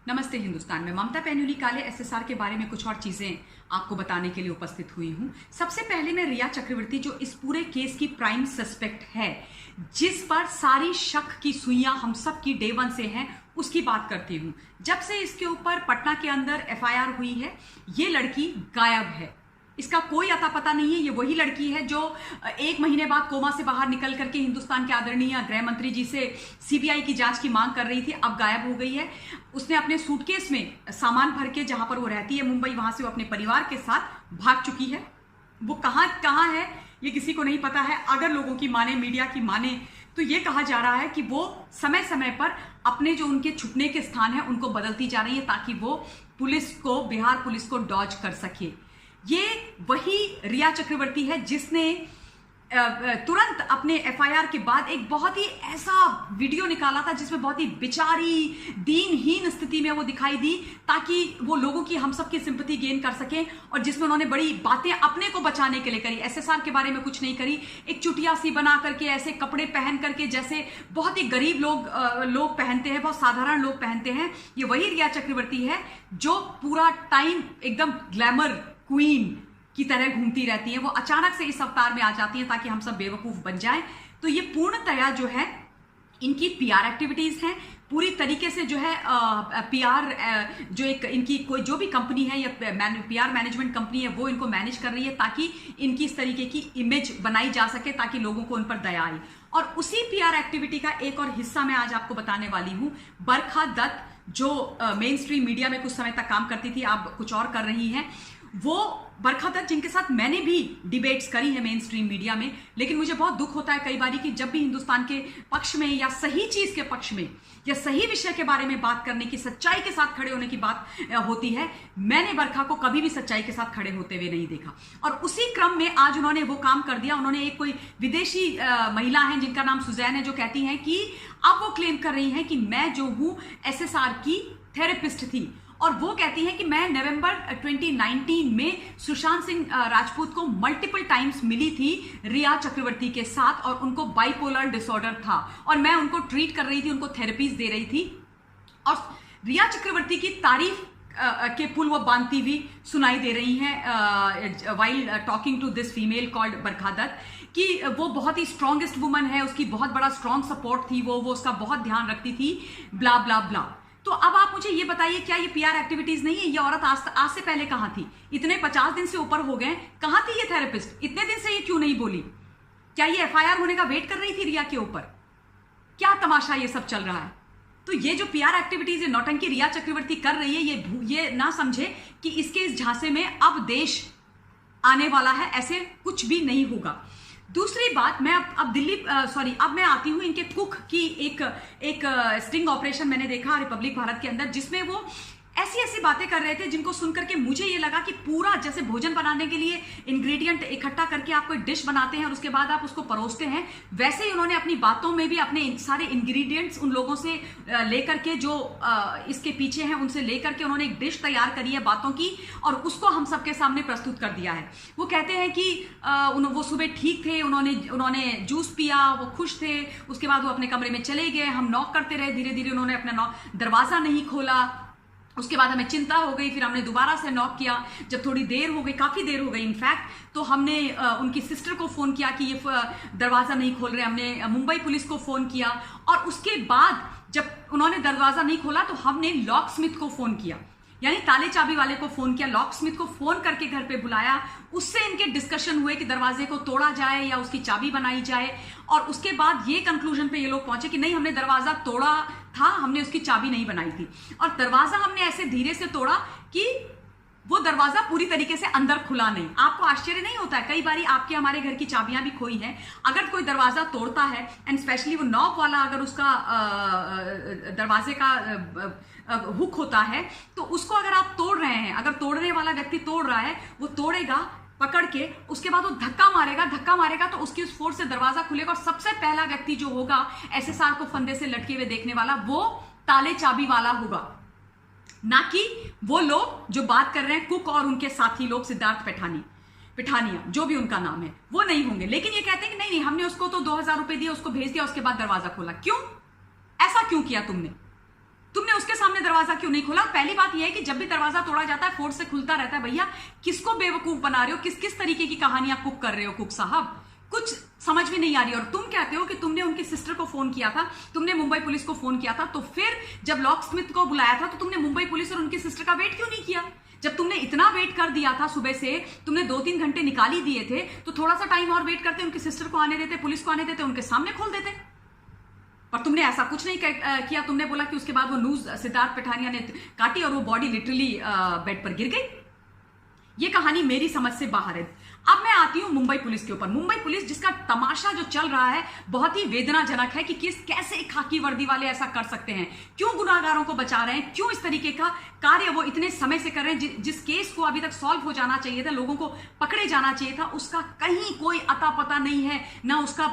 नमस्ते हिंदुस्तान में ममता पैनुली काले एसएसआर के बारे में कुछ और चीजें आपको बताने के लिए उपस्थित हुई हूं। सबसे पहले मैं रिया चक्रवर्ती जो इस पूरे केस की प्राइम सस्पेक्ट है, जिस पर सारी शक की सुइयां हम सब की डे वन से हैं, उसकी बात करती हूं। जब से इसके ऊपर पटना के अंदर एफआईआर हुई है, ये लड़की गायब है, इसका कोई अता पता नहीं है। ये वही लड़की है जो 1 महीने बाद कोमा से बाहर निकल करके हिंदुस्तान के आदरणीय गृह मंत्री जी से सीबीआई की जांच की मांग कर रही थी, अब गायब हो गई है। उसने अपने सूटकेस में सामान भर के, जहां पर वो रहती है मुंबई, वहां से वो अपने परिवार के साथ भाग चुकी है। वो कहां है ये किसी को नहीं पता है। अगर लोगों की माने, मीडिया की माने, तो ये कहा जा रहा है कि वो समय समय पर अपने जो उनके छुपने के स्थान है उनको बदलती जा रही है, ताकि वो पुलिस को, बिहार पुलिस को डॉज कर सके। ये वही रिया चक्रवर्ती है जिसने तुरंत अपने एफआईआर के बाद एक बहुत ही ऐसा वीडियो निकाला था जिसमें बहुत ही बेचारी, दीनहीन स्थिति में वो दिखाई दी, ताकि वो लोगों की, हम सब की सिंपैथी गेन कर सकें, और जिसमें उन्होंने बड़ी बातें अपने को बचाने के लिए करी। एसएसआर के बारे में कुछ नहीं करी, एक चुटिया सी बना करके, ऐसे कपड़े पहन करके जैसे बहुत ही गरीब लोग पहनते हैं, बहुत साधारण लोग पहनते हैं। ये वही रिया चक्रवर्ती है जो पूरा टाइम एकदम ग्लैमर क्वीन की तरह घूमती रहती है। वो अचानक से इस अवतार में आ जाती है ताकि हम सब बेवकूफ बन जाएं। तो ये पूर्णतया जो है इनकी पीआर एक्टिविटीज हैं, पूरी तरीके से जो है पीआर जो एक इनकी कोई जो भी कंपनी है या पीआर मैनेजमेंट कंपनी है, वो इनको मैनेज कर रही है ताकि इनकी इस तरीके की इमेज बनाई जा सके, ताकि लोगों को उन पर दया आए। और उसी पीआर एक्टिविटी का एक और हिस्सा मैं आज आपको बताने वाली हूं। बरखा दत्त जो मेन स्ट्रीम मीडिया में कुछ समय तक काम करती थी, अब कुछ और कर रही हैं, वो बरखा दत्त जिनके साथ मैंने भी डिबेट्स करी है मेन स्ट्रीम मीडिया में, लेकिन मुझे बहुत दुख होता है कई बार कि जब भी हिंदुस्तान के पक्ष में या सही चीज के पक्ष में या सही विषय के बारे में बात करने की, सच्चाई के साथ खड़े होने की बात होती है, मैंने बरखा को कभी भी सच्चाई के साथ खड़े होते हुए नहीं देखा। और उसी क्रम में आज उन्होंने वो काम कर दिया। उन्होंने एक कोई विदेशी महिला है जिनका नाम सुजैन है, जो कहती हैं कि अब वो क्लेम कर रही हैं कि मैं जो हूं एसएसआर की थेरेपिस्ट थी, और वो कहती हैं कि मैं नवंबर 2019 में सुशांत सिंह राजपूत को मल्टीपल टाइम्स मिली थी रिया चक्रवर्ती के साथ, और उनको बाइपोलर डिसऑर्डर था, और मैं उनको ट्रीट कर रही थी, उनको थेरेपीज दे रही थी। और रिया चक्रवर्ती की तारीफ के पुल वो बांधती हुई सुनाई दे रही हैं while talking to this female called Barkha Dutt, कि वो बहुत ही स्ट्रॉन्गेस्ट वुमन है, उसकी बहुत बड़ा स्ट्रॉन्ग सपोर्ट थी, वो उसका बहुत ध्यान रखती थी, ब्ला ब्ला ब्ला। तो अब आप मुझे ये बताइए, क्या ये पीआर एक्टिविटीज नहीं है? ये औरत आज से पहले कहां थी? इतने 50 दिन से ऊपर हो गए, कहां थी ये थेरेपिस्ट? इतने दिन से ये क्यों नहीं बोली? क्या ये एफआईआर होने का वेट कर रही थी रिया के ऊपर? क्या तमाशा ये सब चल रहा है? तो ये जो पीआर एक्टिविटीज है, नौटंकी रिया चक्रवर्ती कर रही है, ये ना समझे कि इसके इस झांसे में अब देश आने वाला है, ऐसे कुछ भी नहीं होगा। दूसरी बात, मैं अब मैं आती हूं इनके कुक की एक स्टिंग ऑपरेशन मैंने देखा रिपब्लिक भारत के अंदर, जिसमें वो ऐसी बातें कर रहे थे जिनको सुनकर के मुझे ये लगा कि पूरा जैसे भोजन बनाने के लिए इंग्रेडिएंट इकट्ठा करके आप कोई डिश बनाते हैं और उसके बाद आप उसको परोसते हैं, वैसे ही उन्होंने अपनी बातों में भी अपने सारे इंग्रेडिएंट्स उन लोगों से लेकर के, जो इसके पीछे हैं, उनसे लेकर के उन्होंने एक डिश तैयार करी है बातों की, और उसको हम सबके सामने प्रस्तुत कर दिया है। वो कहते हैं कि वो सुबह ठीक थे, उन्होंने जूस पिया, वो खुश थे, उसके बाद वो अपने कमरे में चले गए, हम नॉक करते रहे, धीरे धीरे उन्होंने अपना दरवाजा नहीं खोला, उसके बाद हमें चिंता हो गई, फिर हमने दोबारा से नॉक किया, जब थोड़ी देर हो गई, काफी देर हो गई इनफैक्ट, तो हमने उनकी सिस्टर को फोन किया कि ये दरवाजा नहीं खोल रहे, हमने मुंबई पुलिस को फोन किया, और उसके बाद जब उन्होंने दरवाजा नहीं खोला तो हमने लॉक स्मिथ को फोन किया, यानी ताले चाबी वाले को फोन किया, लॉक स्मिथ को फोन करके घर पे बुलाया, उससे इनके डिस्कशन हुए कि दरवाजे को तोड़ा जाए या उसकी चाबी बनाई जाए, और उसके बाद ये कंक्लूजन पे ये लोग पहुंचे कि नहीं, हमने दरवाजा तोड़ा था, हमने उसकी चाबी नहीं बनाई थी, और दरवाजा हमने ऐसे धीरे से तोड़ा कि वो दरवाजा पूरी तरीके से अंदर खुला नहीं। आपको आश्चर्य नहीं होता है? कई बारी आपके हमारे घर की चाबियां भी खोई हैं, अगर कोई दरवाजा तोड़ता है, एंड स्पेशली वो नॉक वाला अगर उसका दरवाजे का हुक होता है, तो उसको अगर आप तोड़ रहे हैं, अगर तोड़ने वाला व्यक्ति तोड़ रहा है, वो तोड़ेगा पकड़ के, उसके बाद वो धक्का मारेगा तो उसकी उस फोर्स से दरवाजा खुलेगा, और सबसे पहला व्यक्ति जो होगा एसएसआर को फंदे से लटके हुए देखने वाला, वो ताले चाबी वाला होगा, ना कि वो लोग जो बात कर रहे हैं, कुक और उनके साथी लोग, सिद्धार्थ पिठानिया जो भी उनका नाम है, वो नहीं होंगे। लेकिन ये कहते हैं कि नहीं, हमने उसको तो 2000 रुपए दिए, उसको भेज दिया, उसके बाद दरवाजा खोला। क्यों? ऐसा क्यों किया तुमने उसके सामने दरवाजा क्यों नहीं खोला? पहली बात यह है कि जब भी दरवाजा तोड़ा जाता है फोर्स से खुलता रहता है। भैया किसको बेवकूफ बना रहे हो? किस किस तरीके की कहानियां कुक कर रहे हो कुक साहब? कुछ समझ में नहीं आ रही। और तुम कहते हो कि तुमने उनकी सिस्टर को फोन किया था, तुमने मुंबई पुलिस को फोन किया था, तो फिर जब लॉक स्मिथ को बुलाया था तो तुमने मुंबई पुलिस और उनकी सिस्टर का वेट क्यों नहीं किया? जब तुमने इतना वेट कर दिया था, सुबह से तुमने 2-3 घंटे निकाल ही दिए थे, तो थोड़ा सा टाइम और वेट करते, उनकी सिस्टर को आने देते, पुलिस को आने देते, उनके सामने खोल देते। पर तुमने ऐसा कुछ नहीं किया। तुमने बोला कि उसके बाद वो न्यूज सिद्धार्थ पठानिया ने काटी और वो बॉडी लिटरली बेड पर गिर गई। ये कहानी मेरी समझ से बाहर है। अब मैं आती हूं मुंबई पुलिस के ऊपर। मुंबई पुलिस जिसका तमाशा जो चल रहा है बहुत ही वेदनाजनक है कि कैसे खाकी वर्दी वाले ऐसा कर सकते हैं, क्यों गुनाहगारों को बचा रहे हैं, क्यों इस तरीके का कार्य वो इतने समय से कर रहे हैं। जिस केस को अभी तक सॉल्व हो जाना चाहिए था, लोगों को पकड़े जाना चाहिए था, उसका कहीं कोई अता पता नहीं है, ना उसका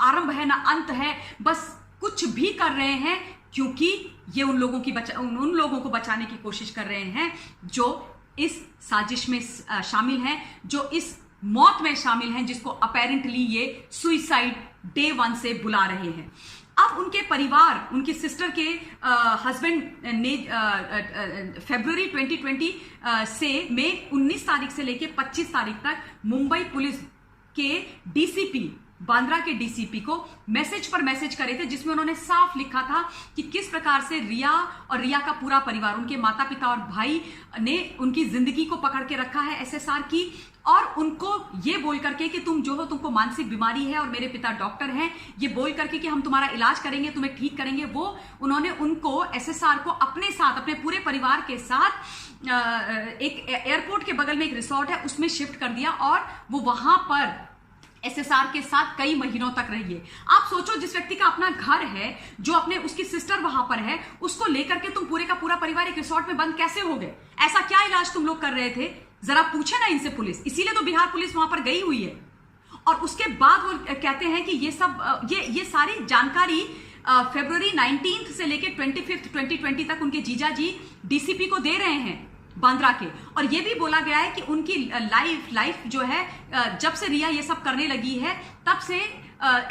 आरंभ है ना अंत है। बस कुछ भी कर रहे हैं क्योंकि ये उन लोगों को बचाने की कोशिश कर रहे हैं जो इस साजिश में शामिल हैं, जो इस मौत में शामिल हैं, जिसको अपेरेंटली ये सुइसाइड डे 1 से बुला रहे हैं। अब उनके परिवार, उनकी सिस्टर के हस्बैंड ने फरवरी 2020 से मई 19 तारीख से लेके 25 तारीख तक मुंबई पुलिस के डीसीपी, बांद्रा के डीसीपी को मैसेज पर मैसेज करे थे, जिसमें उन्होंने साफ लिखा था कि किस प्रकार से रिया और रिया का पूरा परिवार, उनके माता पिता और भाई ने उनकी जिंदगी को पकड़ के रखा है एसएसआर की, और उनको ये बोल करके कि तुम जो हो, तुमको मानसिक बीमारी है और मेरे पिता डॉक्टर हैं, ये बोल करके कि हम तुम्हारा इलाज करेंगे, तुम्हें ठीक करेंगे। वो उन्होंने उनको एसएसआर को अपने साथ, अपने पूरे परिवार के साथ एक एयरपोर्ट के बगल में एक रिसोर्ट है उसमें शिफ्ट कर दिया और वो वहां पर एसएसआर के साथ कई महीनों तक रही है। आप सोचो, जिस व्यक्ति का अपना घर है, जो अपने उसकी सिस्टर वहां पर है, उसको लेकर के तुम पूरे का पूरा परिवार एक रिसोर्ट में बंद कैसे हो गए? ऐसा क्या इलाज तुम लोग कर रहे थे? जरा पूछे ना इनसे पुलिस। इसीलिए तो बिहार पुलिस वहां पर गई हुई है। और उसके बाद वो कहते हैं कि ये सारी जानकारी फरवरी 19 से लेकर 25 2020 तक उनके जीजा जी डीसीपी को दे रहे हैं बांद्रा के। और ये भी बोला गया है कि उनकी लाइफ जो है, जब से रिया ये सब करने लगी है तब से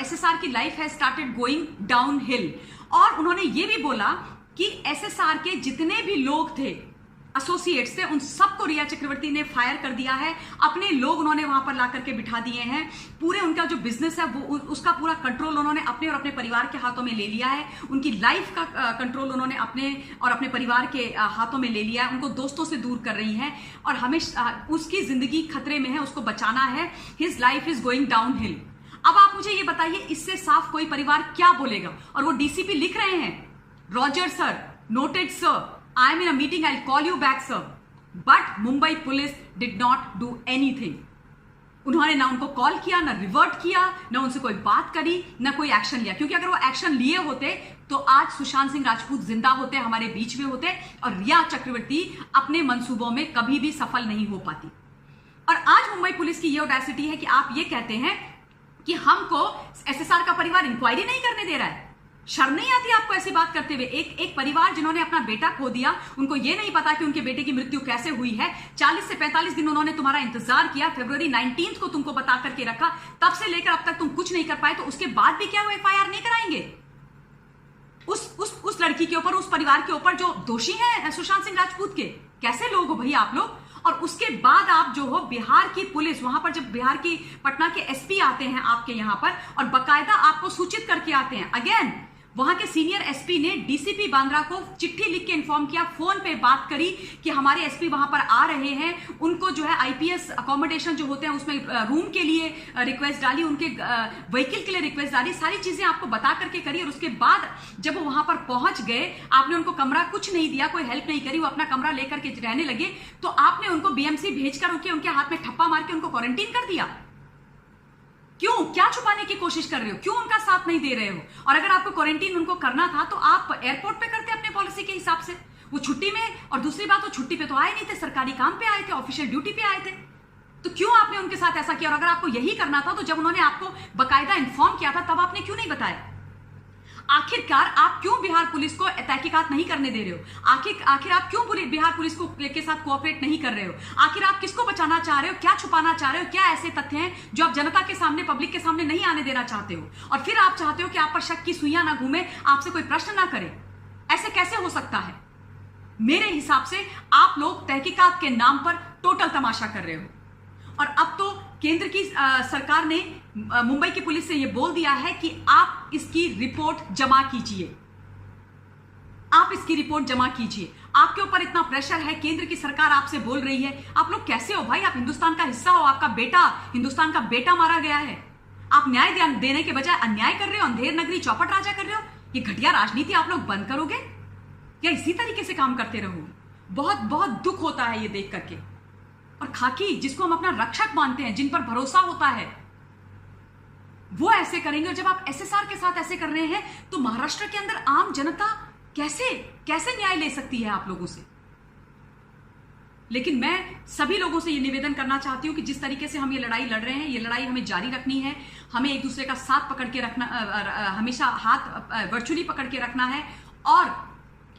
एसएसआर की लाइफ है स्टार्टेड गोइंग डाउन हिल। और उन्होंने ये भी बोला कि एसएसआर के जितने भी लोग थे, एसोसिएट्स थे, उन सबको रिया चक्रवर्ती ने फायर कर दिया है। अपने लोग उन्होंने वहां पर ला करके बिठा दिए हैं। पूरे उनका जो बिजनेस है वो उसका पूरा कंट्रोल उन्होंने अपने और अपने परिवार के हाथों में ले लिया है। उनकी लाइफ का कंट्रोल उन्होंने अपने और अपने परिवार के हाथों में ले लिया है। उनको दोस्तों से दूर कर रही हैं और हमेशा उसकी जिंदगी खतरे में है, उसको बचाना है। His life is going down hill. अब आप मुझे ये बताइए, इससे साफ कोई परिवार क्या बोलेगा? और वो डीसीपी लिख रहे हैं, Roger sir, noted sir, I am in a meeting, I'll call you back sir. But Mumbai police did not do anything. उन्होंने ना उनको कॉल किया, ना रिवर्ट किया, ना उनसे कोई बात करी, ना कोई एक्शन लिया। क्योंकि अगर वो एक्शन लिए होते तो आज सुशांत सिंह राजपूत जिंदा होते, हमारे बीच में होते, और रिया चक्रवर्ती अपने मंसूबों में कभी भी सफल नहीं हो पाती। और आज मुंबई पुलिस की ये ऑडेसिटी है कि आप ये कहते हैं कि हमको एसएसआर का परिवार इंक्वायरी नहीं करने दे रहा है। शर्म नहीं आती आपको ऐसी बात करते हुए? एक परिवार जिन्होंने अपना बेटा खो दिया, उनको ये नहीं पता कि उनके बेटे की मृत्यु कैसे हुई है। 40 से 45 दिन उन्होंने तुम्हारा इंतजार किया, फरवरी 19 को तुमको बता करके रखा, तब से लेकर अब तक तुम कुछ नहीं कर पाए। तो उसके बाद भी क्या वो एफआईआर नहीं कराएंगे उस लड़की के ऊपर, उस परिवार के ऊपर जो दोषी है सुशांत सिंह राजपूत के? कैसे लोग हो भैया आप लोग? और उसके बाद आप जो हो, बिहार की पुलिस वहां पर, जब बिहार की पटना के एसपी आते हैं आपके यहां पर और बकायदा आपको सूचित करके आते हैं, अगेन वहां के सीनियर एसपी ने डीसीपी बांद्रा को चिट्ठी लिख के इन्फॉर्म किया, फोन पे बात करी कि हमारे एसपी वहां पर आ रहे हैं, उनको जो है आईपीएस अकोमोडेशन जो होते हैं उसमें रूम के लिए रिक्वेस्ट डाली, उनके व्हीकल के लिए रिक्वेस्ट डाली, सारी चीजें आपको बता करके करी। और उसके बाद जब वो वहां पर पहुंच गए, आपने उनको कमरा कुछ नहीं दिया, कोई हेल्प नहीं करी, वो अपना कमरा लेकर के रहने लगे, तो आपने उनको बीएमसी भेजकर उनके हाथ में ठप्पा मार के उनको क्वारंटीन कर दिया। क्यों? क्या छुपाने की कोशिश कर रहे हो? क्यों उनका साथ नहीं दे रहे हो? और अगर आपको क्वारंटीन उनको करना था तो आप एयरपोर्ट पे करते अपने पॉलिसी के हिसाब से, वो छुट्टी में। और दूसरी बात, वो छुट्टी पे तो आए नहीं थे, सरकारी काम पे आए थे, ऑफिशियल ड्यूटी पे आए थे, तो क्यों आपने उनके साथ ऐसा किया? और अगर आपको यही करना था तो जब उन्होंने आपको बकायदा इन्फॉर्म किया था तब आपने क्यों नहीं बताया? आखिरकार आप क्यों बिहार पुलिस को तहकीकात नहीं करने दे रहे हो? आखिर आप क्यों बिहार पुलिस को के साथ कोऑपरेट नहीं कर रहे हो? आखिर आप किसको बचाना चाह रहे हो? क्या छुपाना चाह रहे हो? क्या ऐसे तथ्य हैं जो आप जनता के सामने, पब्लिक के सामने नहीं आने देना चाहते हो? और फिर आप चाहते हो कि आप पर शक की सुइयां ना घूमे, आपसे कोई प्रश्न ना करे। ऐसे कैसे हो सकता है? मेरे हिसाब से आप लोग तहकीकात के नाम पर टोटल तमाशा कर रहे हो। और अब तो केंद्र की सरकार ने मुंबई की पुलिस से यह बोल दिया है कि आप इसकी रिपोर्ट जमा कीजिए, आप इसकी रिपोर्ट जमा कीजिए। आपके ऊपर इतना प्रेशर है, केंद्र की सरकार आपसे बोल रही है। आप लोग कैसे हो भाई? आप हिंदुस्तान का हिस्सा हो, आपका बेटा, हिंदुस्तान का बेटा मारा गया है। आप न्याय देने के बजाय अन्याय कर रहे हो, अंधेर नगरी चौपट राजा कर रहे हो। ये घटिया राजनीति आप लोग बंद करोगे या इसी तरीके से काम करते रहोगे? बहुत बहुत दुख होता है ये देख करके। और खाकी, जिसको हम अपना रक्षक मानते हैं, जिन पर भरोसा होता है, वो ऐसे करेंगे। और जब आप एसएसआर के साथ ऐसे कर रहे हैं तो महाराष्ट्र के अंदर आम जनता कैसे न्याय ले सकती है आप लोगों से? लेकिन मैं सभी लोगों से ये निवेदन करना चाहती हूं कि जिस तरीके से हम ये लड़ाई लड़ रहे हैं, ये लड़ाई हमें जारी रखनी है। हमें एक दूसरे का साथ पकड़ के रखना, हमेशा हाथ वर्चुअली पकड़ के रखना है और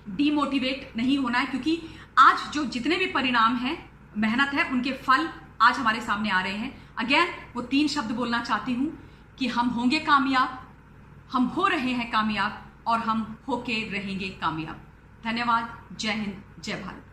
डीमोटिवेट नहीं होना है, क्योंकि आज जो जितने भी परिणाम हैं, मेहनत है, उनके फल आज हमारे सामने आ रहे हैं। अगेन वो 3 शब्द बोलना चाहती हूं कि हम होंगे कामयाब, हम हो रहे हैं कामयाब और हम होके रहेंगे कामयाब। धन्यवाद। जय हिंद, जय भारत।